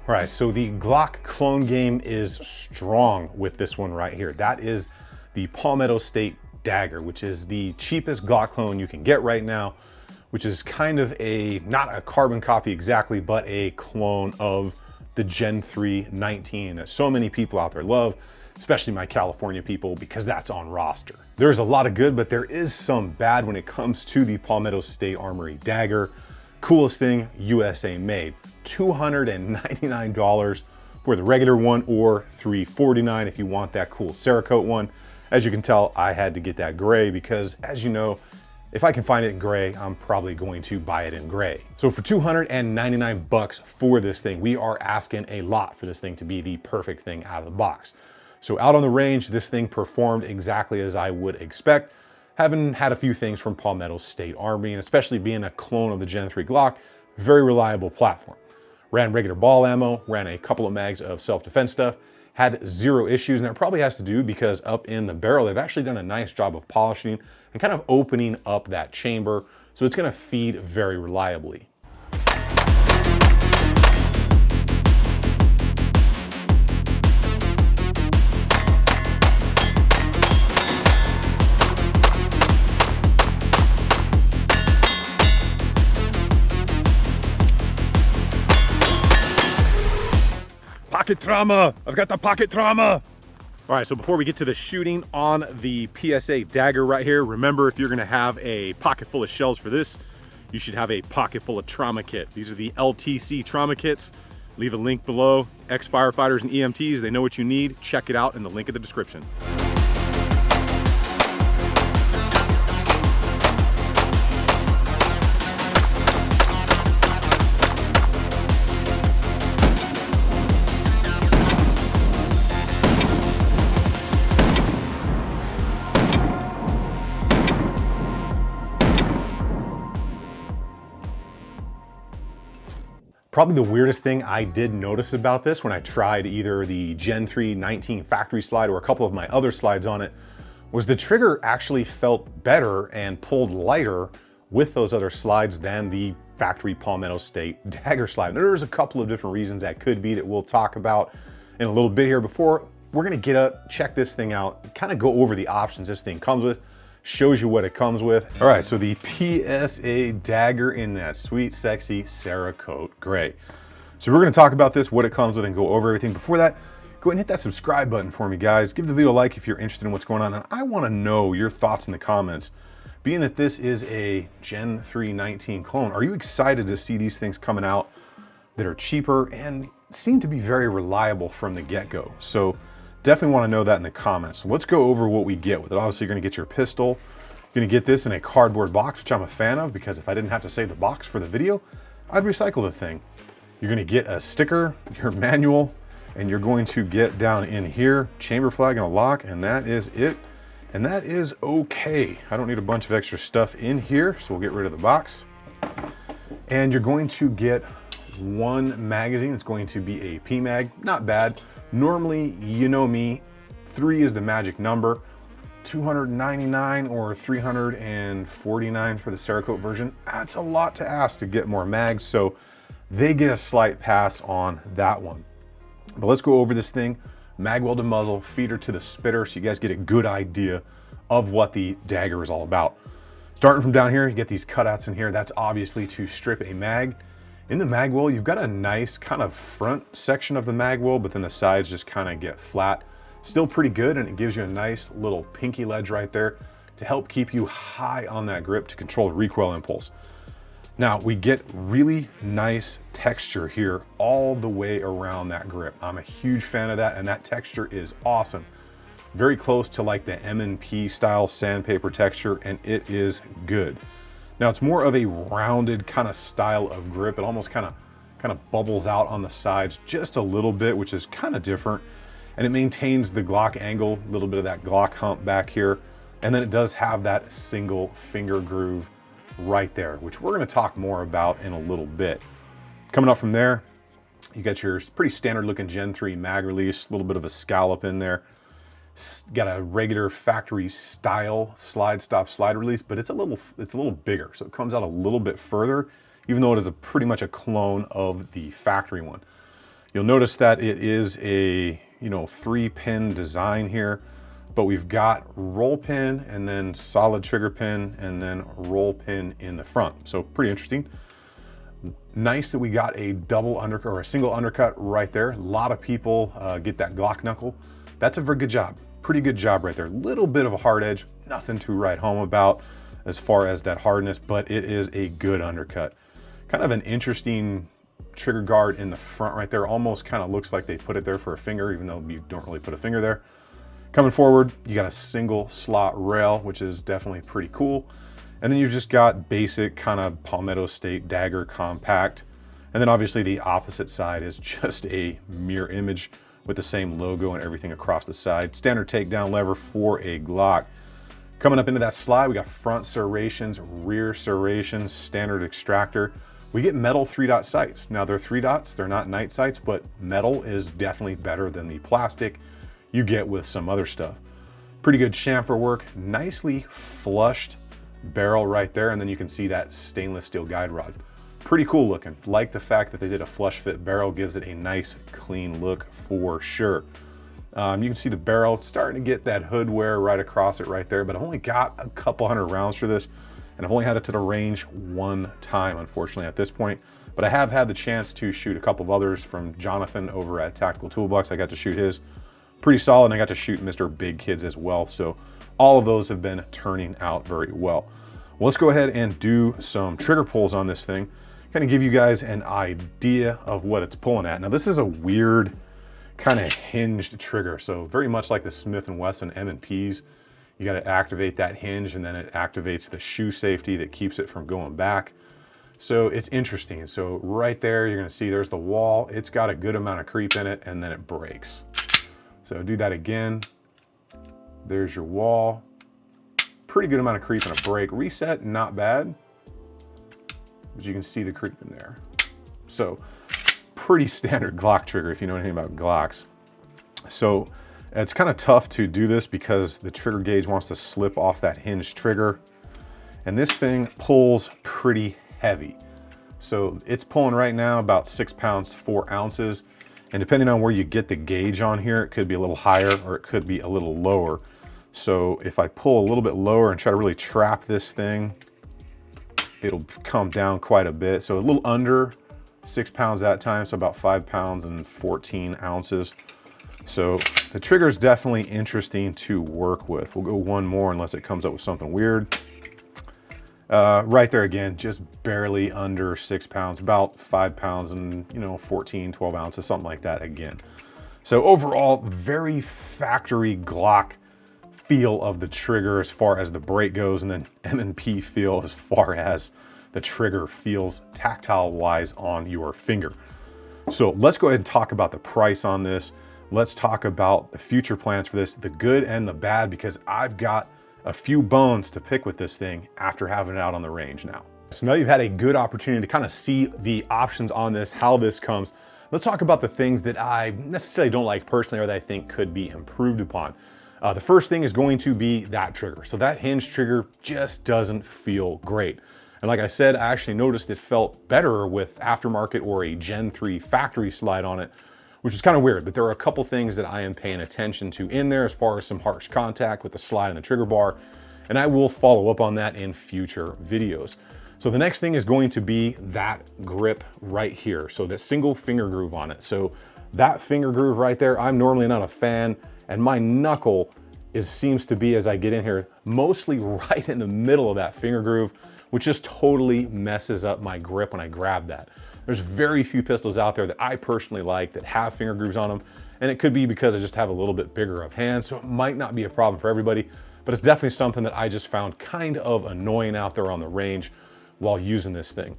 All right, so the Glock clone game is strong with this one right here. That is the Palmetto State Dagger, which is the cheapest Glock clone you can get right now, which is kind of not a carbon copy exactly, but a clone of the Gen 3 19 that so many people out there love, especially my California people, because that's on roster. There's a lot of good, but there is some bad when it comes to the Palmetto State Armory Dagger. Coolest thing, USA made. $299 for the regular one, or $349 if you want that cool Cerakote one. As you can tell, I had to get that gray because, as you know, if I can find it in gray, I'm probably going to buy it in gray. So for 299 bucks for this thing, we are asking a lot for this thing to be the perfect thing out of the box. So out on the range, this thing performed exactly as I would expect. Having had a few things from Palmetto State Armory, and especially being a clone of the Gen 3 Glock, very reliable platform. Ran regular ball ammo, ran a couple of mags of self-defense stuff, had zero issues, and it probably has to do because up in the barrel, they've actually done a nice job of polishing and kind of opening up that chamber, so it's gonna feed very reliably. Pocket trauma, I've got the pocket trauma. All right, so before we get to the shooting on the PSA Dagger right here, remember, if you're gonna have a pocket full of shells for this, you should have a pocket full of trauma kit. These are the LTC trauma kits. Leave a link below. Ex-firefighters and EMTs, they know what you need. Check it out in the link in the description. Probably the weirdest thing I did notice about this when I tried either the Gen 3 19 factory slide or a couple of my other slides on it was the trigger actually felt better and pulled lighter with those other slides than the factory Palmetto State Dagger slide. There's a couple of different reasons that could be that we'll talk about in a little bit here. Before we're gonna get up, check this thing out, kind of go over the options this thing comes with, shows you what it comes with. All right, so the PSA Dagger in that sweet, sexy Cerakote gray. So we're gonna talk about this, what it comes with, and go over everything. Before that, go ahead and hit that subscribe button for me, guys. Give the video a like if you're interested in what's going on. And I wanna know your thoughts in the comments. Being that this is a Gen 3 19 clone, are you excited to see these things coming out that are cheaper and seem to be very reliable from the get-go? So definitely want to know that in the comments. So let's go over what we get with it. Obviously, you're going to get your pistol. You're going to get this in a cardboard box, which I'm a fan of because if I didn't have to save the box for the video, I'd recycle the thing. You're going to get a sticker, your manual, and you're going to get down in here, chamber flag and a lock, and that is it. And that is okay. I don't need a bunch of extra stuff in here, so we'll get rid of the box. And you're going to get one magazine. It's going to be a PMag, not bad. Normally, you know me, 3 is the magic number. $299 or $349 for the Cerakote version. That's a lot to ask to get more mags, so they get a slight pass on that one. But let's go over this thing. Mag welded muzzle, feeder to the spitter, so you guys get a good idea of what the Dagger is all about. Starting from down here, you get these cutouts in here. That's obviously to strip a mag. In the mag well, you've got a nice kind of front section of the mag well, but then the sides just kind of get flat. Still pretty good, and it gives you a nice little pinky ledge right there to help keep you high on that grip to control the recoil impulse. Now, we get really nice texture here all the way around that grip. I'm a huge fan of that, and that texture is awesome. Very close to like the M&P style sandpaper texture, and it is good. Now, it's more of a rounded kind of style of grip. It almost kind of bubbles out on the sides just a little bit, which is kind of different. And it maintains the Glock angle, a little bit of that Glock hump back here. And then it does have that single finger groove right there, which we're gonna talk more about in a little bit. Coming up from there, you got your pretty standard looking Gen 3 mag release, a little bit of a scallop in there. Got a regular factory style slide stop slide release, but it's a little bigger, so it comes out a little bit further, even though it is pretty much a clone of the factory one. You'll notice that it is a, 3-pin design here, but we've got roll pin and then solid trigger pin and then roll pin in the front. So pretty interesting. Nice that we got a double undercut or a single undercut right there. A lot of people get that Glock knuckle. That's a very good job. Pretty good job right there. Little bit of a hard edge, nothing to write home about as far as that hardness, but it is a good undercut. Kind of an interesting trigger guard in the front right there. Almost kind of looks like they put it there for a finger, even though you don't really put a finger there. Coming forward, you got a single slot rail, which is definitely pretty cool. And then you've just got basic kind of Palmetto State Dagger compact. And then obviously the opposite side is just a mirror image with the same logo and everything across the side. Standard takedown lever for a Glock. Coming up into that slide, we got front serrations, rear serrations, standard extractor. We get metal 3-dot sights. Now they're 3 dots, they're not night sights, but metal is definitely better than the plastic you get with some other stuff. Pretty good chamfer work, nicely flushed barrel right there, and then you can see that stainless steel guide rod. Pretty cool looking. Like the fact that they did a flush fit barrel, gives it a nice clean look for sure. You can see the barrel starting to get that hood wear right across it right there, but I've only got a couple hundred rounds for this, and I've only had it to the range one time, unfortunately, at this point. But I have had the chance to shoot a couple of others from Jonathan over at Tactical Toolbox. I got to shoot his. Pretty solid, and I got to shoot Mr. Big Kids as well. So all of those have been turning out very well. Well, let's go ahead and do some trigger pulls on this thing. Kind of give you guys an idea of what it's pulling at. Now this is a weird kind of hinged trigger. So very much like the Smith & Wesson M&Ps, you got to activate that hinge and then it activates the shoe safety that keeps it from going back. So it's interesting. So right there, you're going to see there's the wall. It's got a good amount of creep in it and then it breaks. So do that again. There's your wall. Pretty good amount of creep and a break. Reset, not bad. But you can see the creep in there. So pretty standard Glock trigger if you know anything about Glocks. So it's kind of tough to do this because the trigger gauge wants to slip off that hinge trigger. And this thing pulls pretty heavy. So it's pulling right now about 6 pounds, 4 ounces. And depending on where you get the gauge on here, it could be a little higher or it could be a little lower. So if I pull a little bit lower and try to really trap this thing, it'll come down quite a bit. So a little under 6 pounds that time, so about 5 pounds and 14 ounces. So the trigger is definitely interesting to work with. We'll go one more unless it comes up with something weird. Right there again, just barely under 6 pounds, about 5 pounds and 14, 12 ounces, something like that again. So overall, very factory Glock feel of the trigger as far as the break goes, and then M&P feel as far as the trigger feels tactile wise on your finger. So let's go ahead and talk about the price on this. Let's talk about the future plans for this, the good and the bad, because I've got a few bones to pick with this thing after having it out on the range now. So now you've had a good opportunity to kind of see the options on this, how this comes. Let's talk about the things that I necessarily don't like personally or that I think could be improved upon. The first thing is going to be that trigger. So that hinge trigger just doesn't feel great. And like I said, I actually noticed it felt better with aftermarket or a Gen 3 factory slide on it, which is kind of weird, but there are a couple things that I am paying attention to in there as far as some harsh contact with the slide and the trigger bar, and I will follow up on that in future videos. So the next thing is going to be that grip right here. So that single finger groove on it. So that finger groove right there, I'm normally not a fan, and my knuckle seems to be, as I get in here, mostly right in the middle of that finger groove, which just totally messes up my grip when I grab that. There's very few pistols out there that I personally like that have finger grooves on them, and it could be because I just have a little bit bigger of hands, so it might not be a problem for everybody, but it's definitely something that I just found kind of annoying out there on the range while using this thing.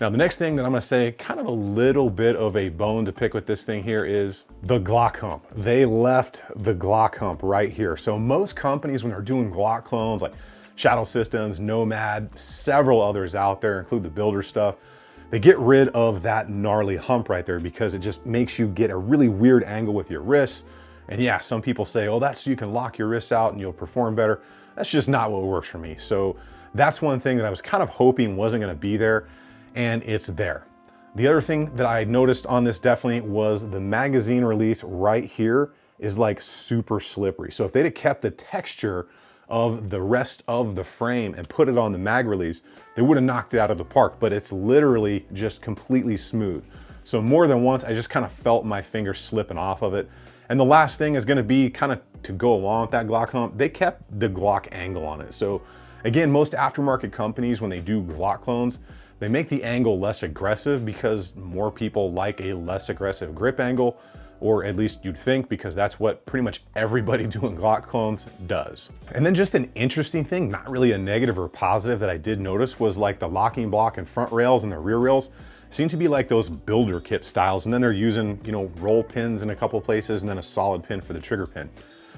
Now, the next thing that I'm gonna say, kind of a little bit of a bone to pick with this thing here, is the Glock hump. They left the Glock hump right here. So most companies, when they're doing Glock clones, like Shadow Systems, Nomad, several others out there, include the builder stuff, they get rid of that gnarly hump right there because it just makes you get a really weird angle with your wrists. And yeah, some people say, oh, that's so you can lock your wrists out and you'll perform better. That's just not what works for me. So that's one thing that I was kind of hoping wasn't gonna be there, and it's there. The other thing that I noticed on this definitely was the magazine release right here is like super slippery. So if they'd have kept the texture of the rest of the frame and put it on the mag release, they would have knocked it out of the park, but it's literally just completely smooth. So more than once, I just kind of felt my finger slipping off of it. And the last thing is gonna be kind of to go along with that Glock hump, they kept the Glock angle on it. So again, most aftermarket companies, when they do Glock clones, they make the angle less aggressive because more people like a less aggressive grip angle, or at least you'd think, because that's what pretty much everybody doing Glock clones does. And then just an interesting thing, not really a negative or positive, that I did notice was like the locking block and front rails and the rear rails seem to be like those builder kit styles. And then they're using, you know, roll pins in a couple places and then a solid pin for the trigger pin.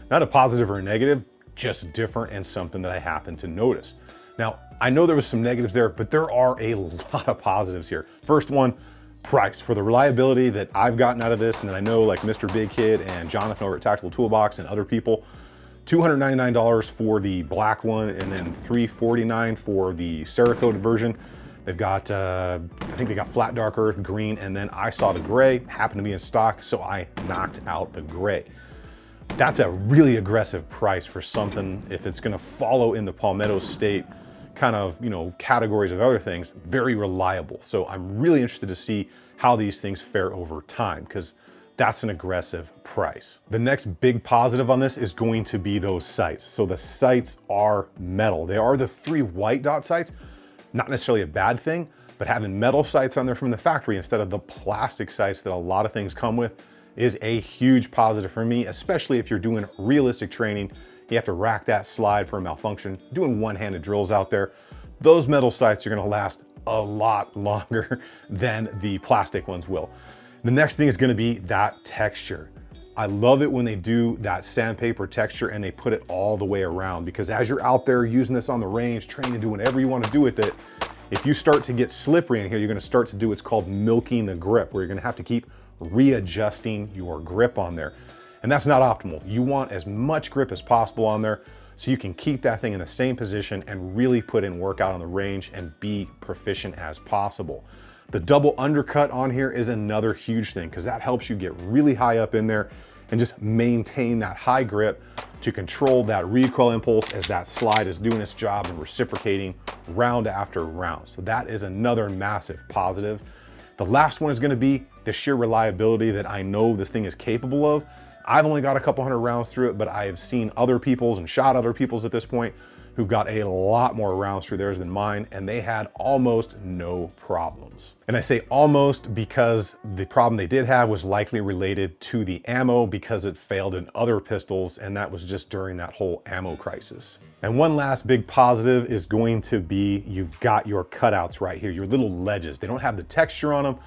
Not a positive or a negative, just different and something that I happened to notice. Now, I know there was some negatives there, but there are a lot of positives here. First one, price. For the reliability that I've gotten out of this, and that I know like Mr. Big Kid and Jonathan over at Tactical Toolbox and other people, $299 for the black one and then $349 for the Cerakote version. They've got, I think they got flat dark earth, green, and then I saw the gray, happened to be in stock, so I knocked out the gray. That's a really aggressive price for something, if it's gonna follow in the Palmetto State kind of, you know, categories of other things, very reliable. So I'm really interested to see how these things fare over time, because that's an aggressive price. The next big positive on this is going to be those sights. So the sights are metal. They are the 3 white dot sights, not necessarily a bad thing, but having metal sights on there from the factory instead of the plastic sights that a lot of things come with is a huge positive for me, especially if you're doing realistic training. You have to rack that slide for a malfunction, doing one-handed drills out there. Those metal sights are gonna last a lot longer than the plastic ones will. The next thing is gonna be that texture. I love it when they do that sandpaper texture and they put it all the way around, because as you're out there using this on the range, training, doing whatever you wanna do with it, if you start to get slippery in here, you're gonna start to do what's called milking the grip, where you're gonna have to keep readjusting your grip on there. And that's not optimal. You want as much grip as possible on there so you can keep that thing in the same position and really put in work out on the range and be proficient as possible. The double undercut on here is another huge thing, because that helps you get really high up in there and just maintain that high grip to control that recoil impulse as that slide is doing its job and reciprocating round after round. So that is another massive positive. The last one is going to be the sheer reliability that I know this thing is capable of. I've only got a couple hundred rounds through it, but I have seen other people's and shot other people's at this point who've got a lot more rounds through theirs than mine, and they had almost no problems. And I say almost because the problem they did have was likely related to the ammo, because it failed in other pistols, and that was just during that whole ammo crisis. And one last big positive is going to be you've got your cutouts right here, your little ledges. They don't have the texture on them,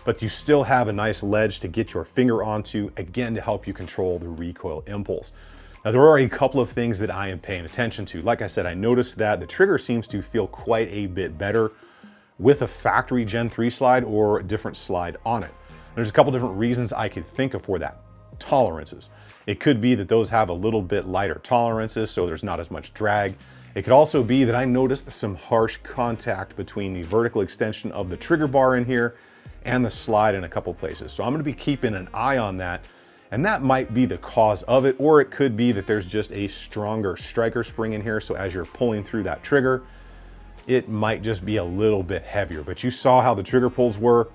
but you still have a nice ledge to get your finger onto, again, to help you control the recoil impulse. Now, there are a couple of things that I am paying attention to. Like I said, I noticed that the trigger seems to feel quite a bit better with a factory Gen 3 slide or a different slide on it. There's a couple different reasons I could think of for that. Tolerances. It could be that those have a little bit lighter tolerances, so there's not as much drag. It could also be that I noticed some harsh contact between the vertical extension of the trigger bar in here and the slide in a couple places. So I'm gonna be keeping an eye on that, and that might be the cause of it, or it could be that there's just a stronger striker spring in here, so as you're pulling through that trigger, it might just be a little bit heavier. But you saw how the trigger pulls were.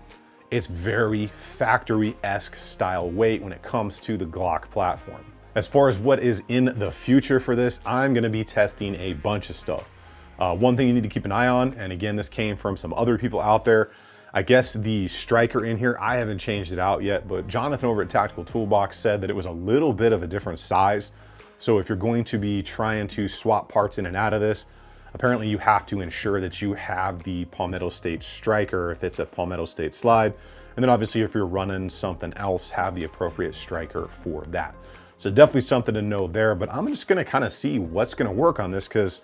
It's very factory-esque style weight when it comes to the Glock platform. As far as what is in the future for this, I'm gonna be testing a bunch of stuff. One thing you need to keep an eye on, and again, this came from some other people out there, I guess the striker in here, I haven't changed it out yet, but Jonathan over at Tactical Toolbox said that it was a little bit of a different size. So if you're going to be trying to swap parts in and out of this, apparently you have to ensure that you have the Palmetto State striker if it's a Palmetto State slide. And then obviously if you're running something else, have the appropriate striker for that. So definitely something to know there, but I'm just gonna kind of see what's gonna work on this, because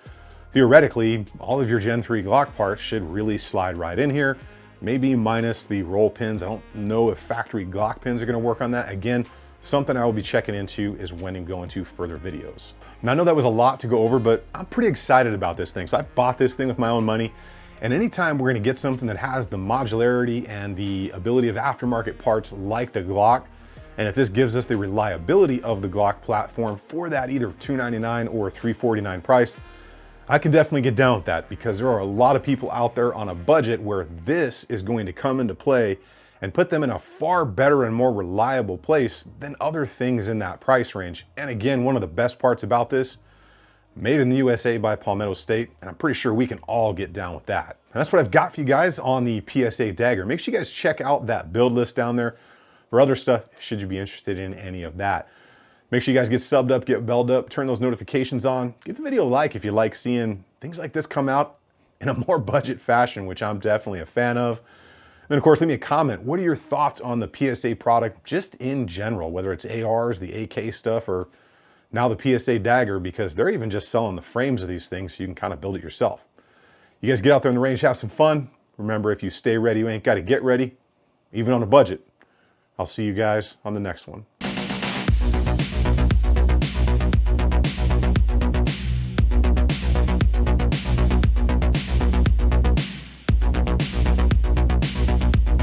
theoretically, all of your Gen 3 Glock parts should really slide right in here. Maybe minus the roll pins. I don't know if factory Glock pins are gonna work on that. Again, something I will be checking into is when I'm going to further videos. Now I know that was a lot to go over, but I'm pretty excited about this thing. So I bought this thing with my own money, And anytime we're gonna get something that has the modularity and the ability of aftermarket parts like the Glock, and if this gives us the reliability of the Glock platform for that either $299 or $349 price, I can definitely get down with that, because there are a lot of people out there on a budget where this is going to come into play and put them in a far better and more reliable place than other things in that price range. And again, one of the best parts about this, made in the USA by Palmetto State, and I'm pretty sure we can all get down with that. And that's what I've got for you guys on the PSA Dagger. Make sure you guys check out that build list down there for other stuff, should you be interested in any of that. Make sure you guys get subbed up, get belled up, turn those notifications on. Give the video a like if you like seeing things like this come out in a more budget fashion, which I'm definitely a fan of. And then of course, leave me a comment. What are your thoughts on the PSA product just in general, whether it's ARs, the AK stuff, or now the PSA Dagger, because they're even just selling the frames of these things so you can kind of build it yourself. You guys get out there in the range, have some fun. Remember, if you stay ready, you ain't got to get ready, even on a budget. I'll see you guys on the next one.